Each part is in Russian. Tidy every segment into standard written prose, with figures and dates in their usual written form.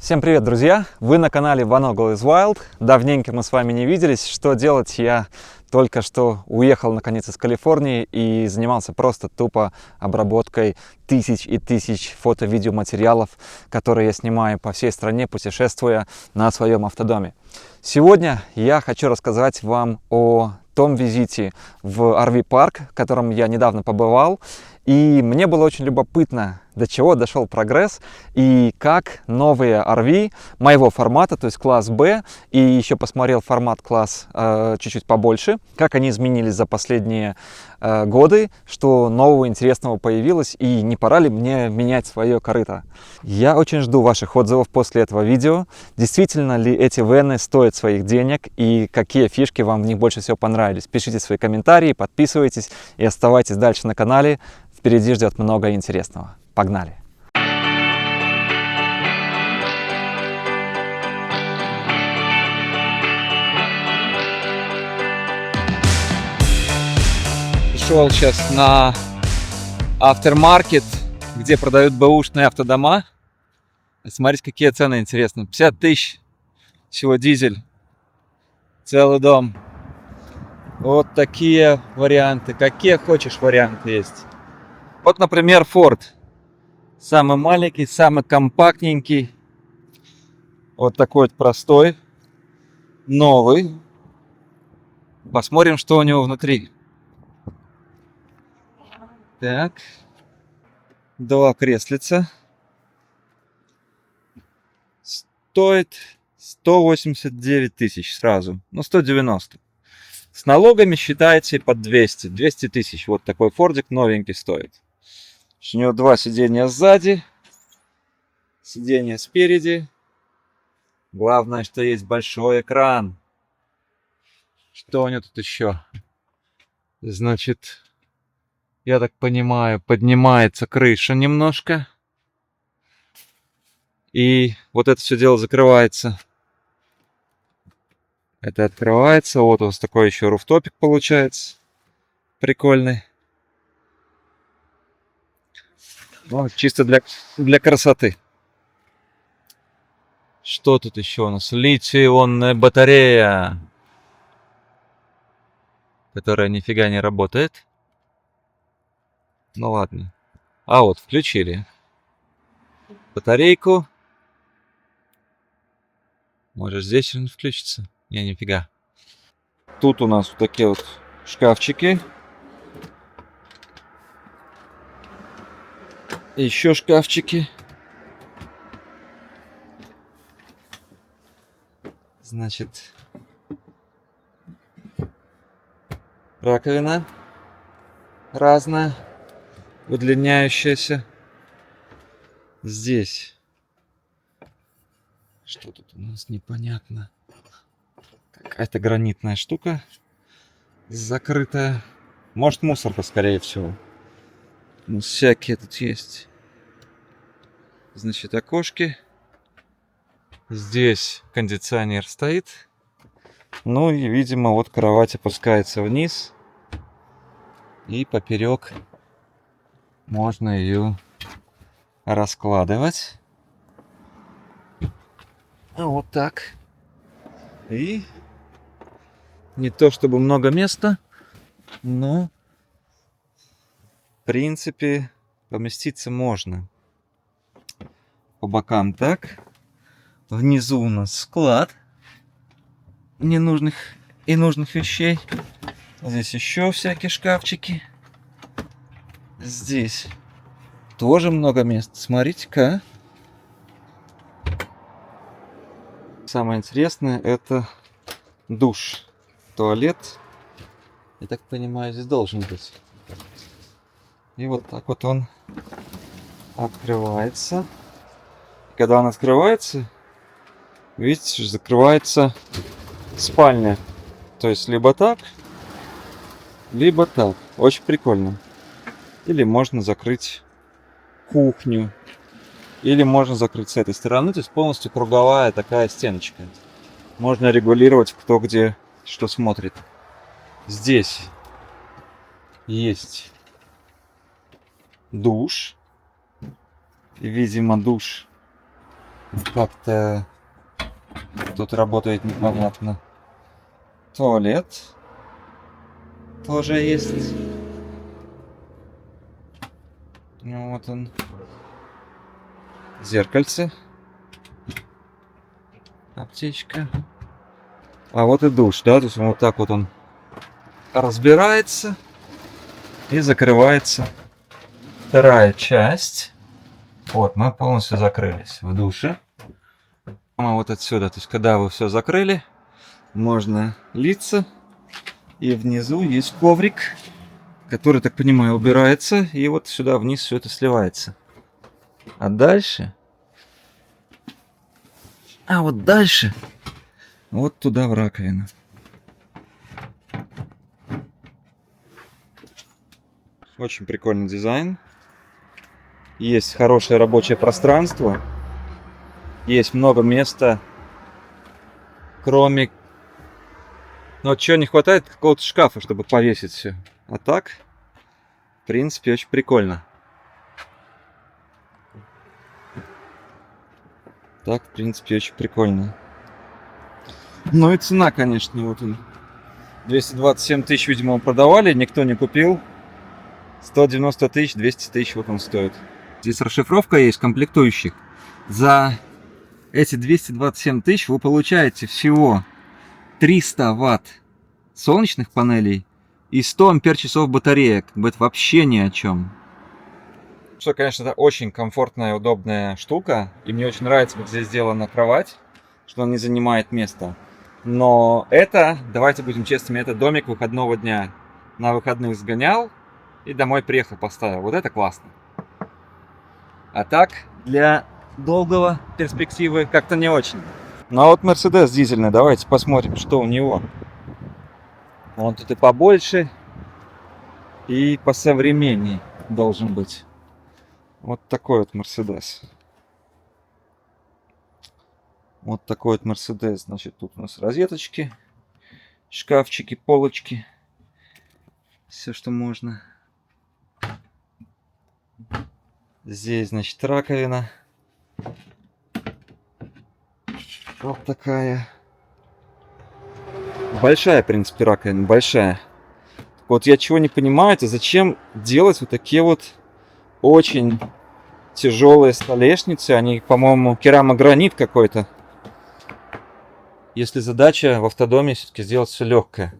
Всем привет, друзья! Вы на канале One Ogle is Wild. Давненько мы с вами не виделись. Что делать? Я только что уехал наконец из Калифорнии и занимался просто тупо обработкой тысяч и тысяч фото-видеоматериалов, которые я снимаю по всей стране, путешествуя на своем автодоме. Сегодня я хочу рассказать вам о том визите в RV-парк, в котором я недавно побывал. И мне было очень любопытно, до чего дошел прогресс и как новые RV моего формата, то есть класс B, и еще посмотрел формат класс чуть-чуть побольше, как они изменились за последние годы, что нового интересного появилось и не пора ли мне менять свое корыто. Я очень жду ваших отзывов после этого видео. Действительно ли эти вены стоят своих денег и какие фишки вам в них больше всего понравились? Пишите свои комментарии, подписывайтесь и оставайтесь дальше на канале. Впереди ждет много интересного. Погнали! Пришел сейчас на автомаркет, где продают бэушные автодома. Смотрите, какие цены интересные. 50 тысяч, всего дизель, целый дом. Вот такие варианты. Какие хочешь варианты есть. Вот, например, Ford. Самый маленький, самый компактненький. Вот такой вот простой. Новый. Посмотрим, что у него внутри. Так. Два креслица. Стоит 189 тысяч сразу. Ну, 190. С налогами считается под 200. 200 тысяч. Вот такой фордик новенький стоит. У него два сиденья сзади. Сиденье спереди. Главное, что есть большой экран. Что у него тут еще? Значит, я так понимаю, поднимается крыша немножко. И вот это все дело закрывается. Это открывается. Вот у вас такой еще руфтопик получается. Прикольный. Ну, чисто для красоты. Что тут еще у нас? Литий-ионная батарея, которая нифига не работает. Ну ладно. А вот, включили батарейку. Может, здесь он включится? Не, нифига. Тут у нас вот такие вот шкафчики. Еще шкафчики. Значит, раковина разная, удлиняющаяся. Здесь что тут у нас непонятно. Какая-то гранитная штука закрытая. Может, мусорка, скорее всего. Ну, всякие тут есть. Значит, окошки. Здесь кондиционер стоит. Ну и, видимо, вот кровать опускается вниз. И поперек можно ее раскладывать. Вот так. И не то чтобы много места, но в принципе поместиться можно. По бокам так. Внизу у нас склад ненужных и нужных вещей. Здесь еще всякие шкафчики. Здесь тоже много места. Смотрите-ка. Самое интересное — это душ. Туалет, я так понимаю, здесь должен быть. И вот так вот он открывается. Когда он открывается, видите, закрывается спальня. То есть либо так, либо так. Очень прикольно. Или можно закрыть кухню. Или можно закрыть с этой стороны. То есть полностью круговая такая стеночка. Можно регулировать, кто где что смотрит. Здесь есть душ. И, видимо, душ как-то тут работает непонятно. Туалет тоже есть. Ну, вот он. Зеркальце. Аптечка. А вот и душ, да, то есть вот так вот он разбирается и закрывается. Вторая часть. Вот, мы полностью закрылись в душе. Вот отсюда, то есть когда вы все закрыли, можно литься. И внизу есть коврик, который, так понимаю, убирается. И вот сюда вниз все это сливается. А дальше... вот дальше... Вот туда в раковину. Очень прикольный дизайн. Есть хорошее рабочее пространство. Есть много места. Кроме... Но вот чего не хватает, какого-то шкафа, чтобы повесить все. А так, в принципе, очень прикольно. Так, в принципе, очень прикольно. Ну и цена, конечно, вот он. 227 тысяч, видимо, продавали, никто не купил. 190 тысяч, 200 тысяч вот он стоит. Здесь расшифровка есть комплектующих. За эти 227 тысяч вы получаете всего 300 ватт солнечных панелей и 100 ампер-часов батареек. Это вообще ни о чем. Что, конечно, это очень комфортная, удобная штука. И мне очень нравится, как здесь сделана кровать, что она не занимает места. Но это, давайте будем честными, это домик выходного дня. На выходных сгонял и домой приехал, поставил. Вот это классно. А так, для долгого перспективы как-то не очень. Ну а вот Mercedes дизельный, давайте посмотрим, что у него. Он тут и побольше, и посовременней должен быть. Вот такой вот Mercedes. Вот такой вот Mercedes. Значит, тут у нас розеточки, шкафчики, полочки. Все, что можно. Здесь, значит, раковина. Вот такая. Большая, в принципе, раковина. Большая. Вот я чего не понимаю, это зачем делать вот такие вот очень тяжелые столешницы. Они, по-моему, керамогранит какой-то. Если задача в автодоме все-таки сделать все легкое.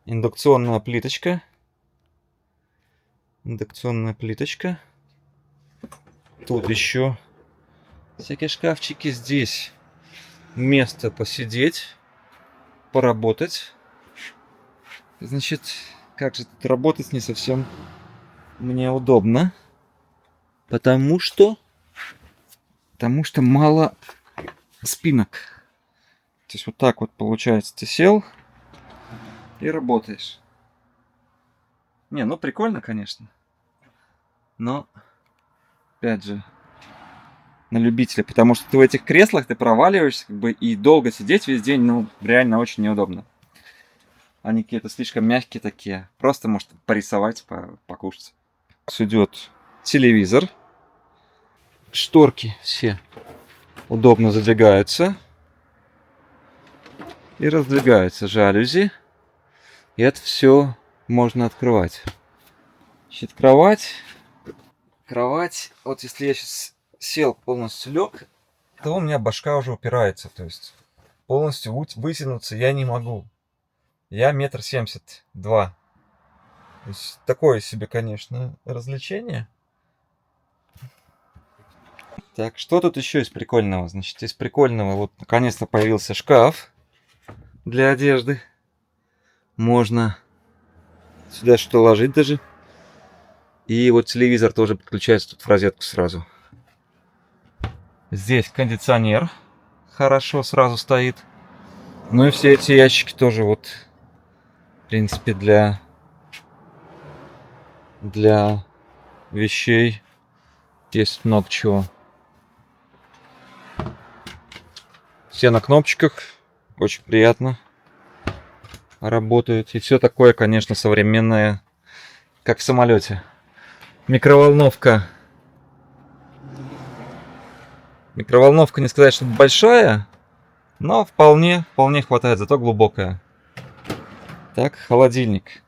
Индукционная плиточка. Индукционная плиточка. Тут еще всякие шкафчики. Здесь место посидеть, поработать. Значит, как же тут работать не совсем мне удобно. Потому что мало спинок. То есть вот так вот получается, ты сел и работаешь. Не, ну прикольно, конечно. Но, опять же, на любителя. Потому что ты в этих креслах, ты проваливаешься, как бы, и долго сидеть весь день, ну, реально очень неудобно. Они какие-то слишком мягкие такие. Просто, может, порисовать, покушать. Идет телевизор. Шторки все удобно задвигаются. И раздвигаются жалюзи. И это все можно открывать. Значит, кровать. Вот если я сейчас сел, полностью лег, то у меня башка уже упирается. То есть полностью вытянуться я не могу. Я 1,72 м. То есть такое себе, конечно, развлечение. Так, что тут еще из прикольного? Значит, из прикольного вот наконец-то появился шкаф для одежды. Можно сюда что-то ложить даже. И вот телевизор тоже подключается тут в розетку сразу. Здесь кондиционер хорошо сразу стоит. Ну и все эти ящики тоже вот, в принципе, для вещей. Есть много чего. Все на кнопочках. Очень приятно работают. И все такое, конечно, современное, как в самолете. Микроволновка Микроволновка, не сказать, что большая, но вполне хватает, зато глубокая. Так, холодильник.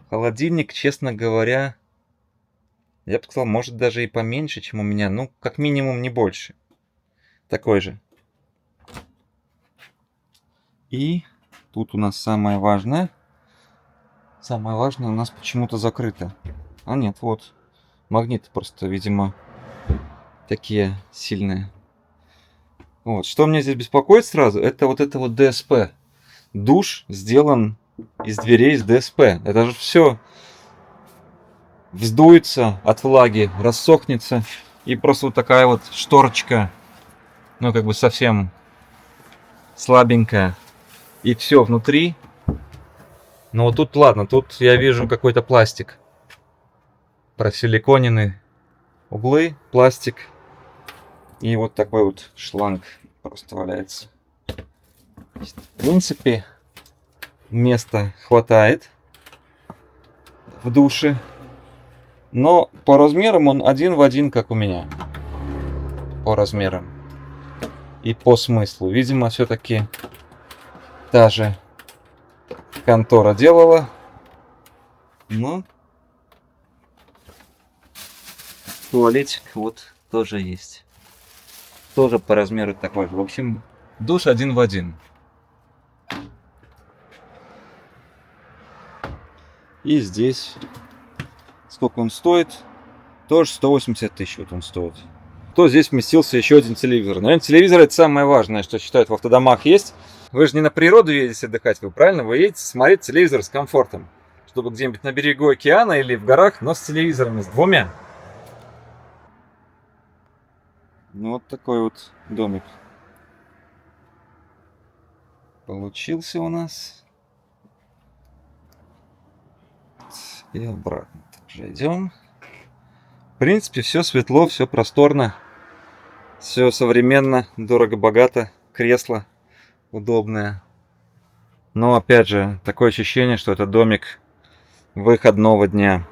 Холодильник, честно говоря, я бы сказал, может даже и поменьше, чем у меня. Ну, как минимум, не больше. Такой же. И тут у нас самое важное. Самое важное у нас почему-то закрыто. А нет, вот. Магниты просто, видимо, такие сильные. Вот. Что меня здесь беспокоит сразу, это вот ДСП. Душ сделан из дверей из ДСП. Это же все вздуется от влаги, рассохнется. И просто вот такая вот шторочка, ну как бы совсем слабенькая. И все внутри. Но вот тут, ладно, тут я вижу какой-то пластик. Просиликонены углы, пластик. И вот такой вот шланг просто валяется. В принципе, места хватает в душе. Но по размерам он один в один, как у меня. По размерам. И по смыслу. Видимо, все-таки та же контора делала. Но туалетик вот тоже есть. Тоже по размеру такой же. В общем, душ один в один. И здесь сколько он стоит? Тоже 180 тысяч вот он стоит. То здесь вместился еще один телевизор. Наверное, телевизор это самое важное, что считают в автодомах есть. Вы же не на природу едете отдыхать, вы правильно? Вы едете смотреть телевизор с комфортом. Чтобы где-нибудь на берегу океана или в горах, но с телевизорами, с двумя. Ну вот такой вот домик получился у нас. И обратно также идем. В принципе, все светло, все просторно, все современно, дорого-богато, кресло удобное. Но опять же, такое ощущение, что это домик выходного дня.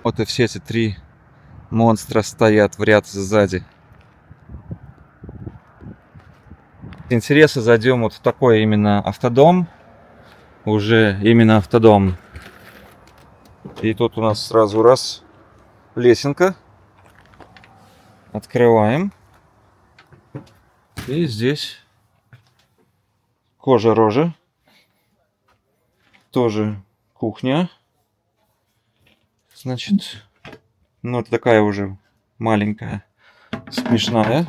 Вот и все эти три монстра стоят в ряд сзади. Интересно, зайдем вот в такой именно автодом. Уже именно автодом. И тут у нас сразу раз лесенка. Открываем. И здесь кожа рожа. Тоже кухня. Значит, ну это такая уже маленькая, смешная.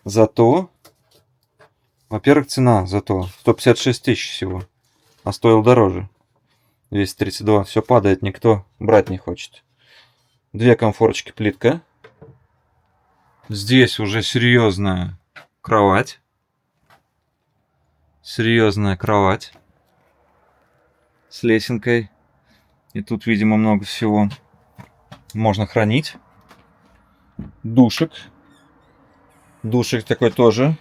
Зато, во-первых, цена зато 156 тысяч всего. А стоил дороже. 232. Все падает, никто брать не хочет. Две комфорочки, плитка. Здесь уже серьезная кровать. Серьезная кровать. С лесенкой. И тут, видимо, много всего можно хранить. Душик. Душик такой тоже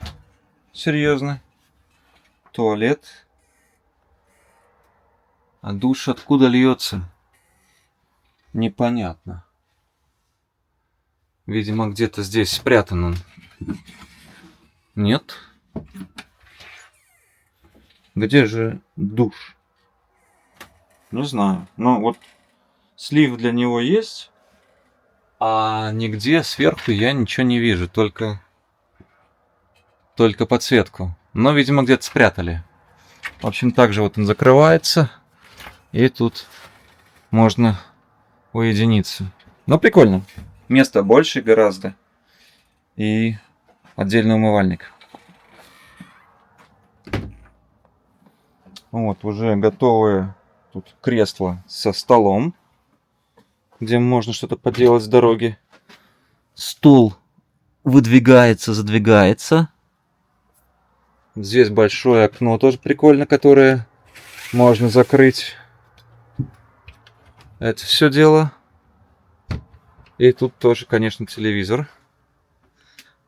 серьезный. Туалет. А душ откуда льется? Непонятно. Видимо, где-то здесь спрятан он. Нет. Где же душ? Не знаю. Но вот слив для него есть. А нигде сверху я ничего не вижу. Только подсветку. Но, видимо, где-то спрятали. В общем, также вот он закрывается. И тут можно уединиться. Но прикольно. Места больше гораздо. И отдельный умывальник. Вот, уже готовые тут кресла со столом, где можно что-то поделать с дороги. Стул выдвигается, задвигается. Здесь большое окно, тоже прикольно, которое можно закрыть. Это все дело. И тут тоже, конечно, телевизор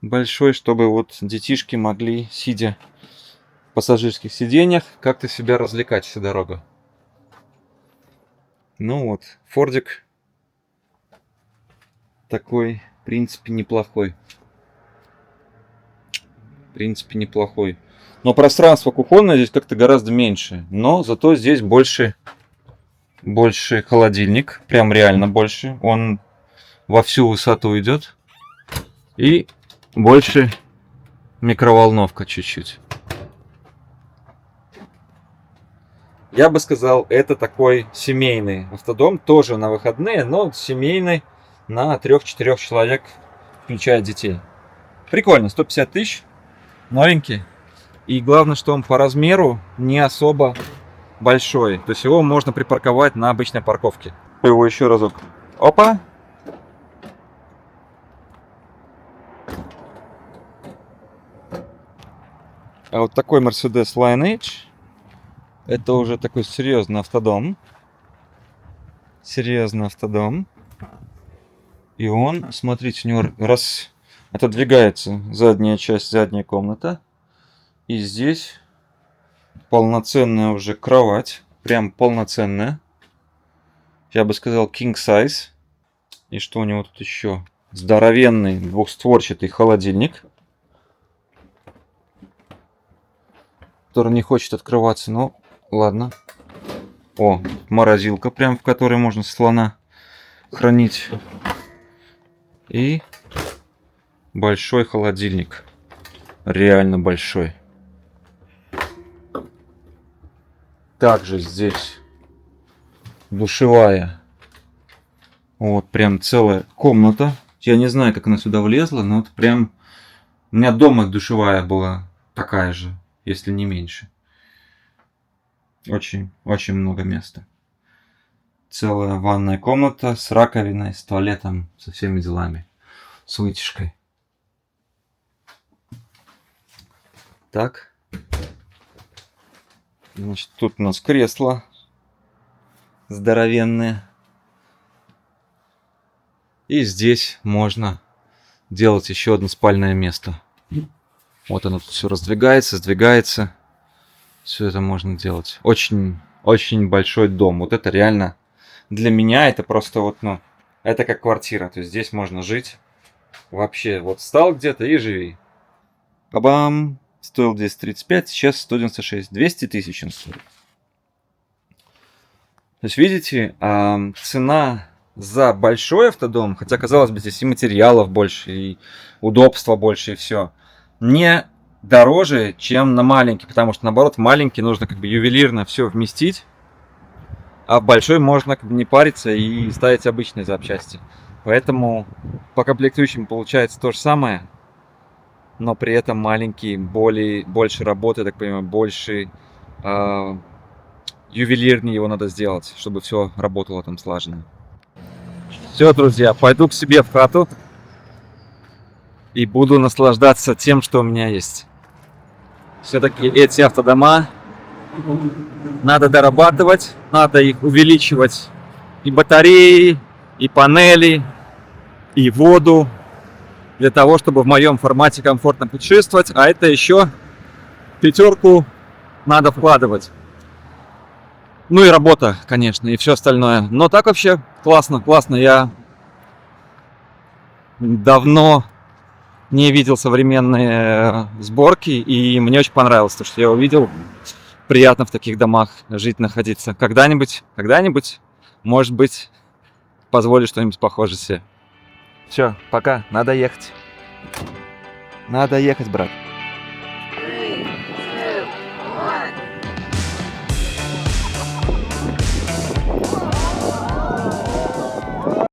большой, чтобы вот детишки могли, сидя в пассажирских сиденьях, как-то себя развлекать всю дорогу. Ну вот, Фордик такой, в принципе, неплохой. В принципе, неплохой. Но пространство кухонное здесь как-то гораздо меньше. Но зато здесь больше холодильник. Прям реально больше. Он во всю высоту идет. И больше микроволновка чуть-чуть. Я бы сказал, это такой семейный автодом. Тоже на выходные, но семейный на 3-4 человек, включая детей. Прикольно, 150 тысяч. Новенький. И главное, что он по размеру не особо большой. То есть его можно припарковать на обычной парковке. Его еще разок. Опа! А вот такой Mercedes Lineage. Это уже такой серьезный автодом. Серьезный автодом. И он, смотрите, у него раз отодвигается задняя часть, задняя комната. И здесь полноценная уже кровать. Прям полноценная. Я бы сказал king size. И что у него тут еще? Здоровенный двухстворчатый холодильник. Который не хочет открываться, но ладно. О, морозилка прям, в которой можно слона хранить. И большой холодильник. Реально большой. Также здесь душевая. Вот прям целая комната. Я не знаю, как она сюда влезла, но вот прям... У меня дома душевая была такая же, если не меньше. Очень много места. Целая ванная комната с раковиной, с туалетом, со всеми делами. С вытяжкой. Так. Значит, тут у нас кресло здоровенное. И здесь можно делать еще одно спальное место. Вот оно тут все раздвигается, сдвигается. Все это можно делать. Очень большой дом. Вот это реально для меня это просто вот, ну, это как квартира. То есть здесь можно жить. Вообще, вот встал где-то и живи. Бабам! Стоил 235, сейчас 196. 200 тысяч он стоит. То есть, видите, цена за большой автодом, хотя, казалось бы, здесь и материалов больше, и удобства больше, и все, не дороже, чем на маленький, потому что, наоборот, в маленький нужно как бы ювелирно все вместить, а в большой можно как бы не париться и ставить обычные запчасти. Поэтому по комплектующим получается то же самое, но при этом маленький, больше работы, я так понимаю, больше ювелирнее его надо сделать, чтобы все работало там слаженно. Все, друзья, пойду к себе в хату и буду наслаждаться тем, что у меня есть. Все-таки эти автодома надо дорабатывать, надо их увеличивать. И батареи, и панели, и воду. Для того, чтобы в моем формате комфортно путешествовать. А это еще 5 надо вкладывать. Ну и работа, конечно, и все остальное. Но так вообще классно. Я давно не видел современные сборки, и мне очень понравилось то, что я увидел. Приятно в таких домах жить, находиться. Когда-нибудь, может быть, позволю что-нибудь похожее себе. Все, пока, надо ехать. Надо ехать, брат.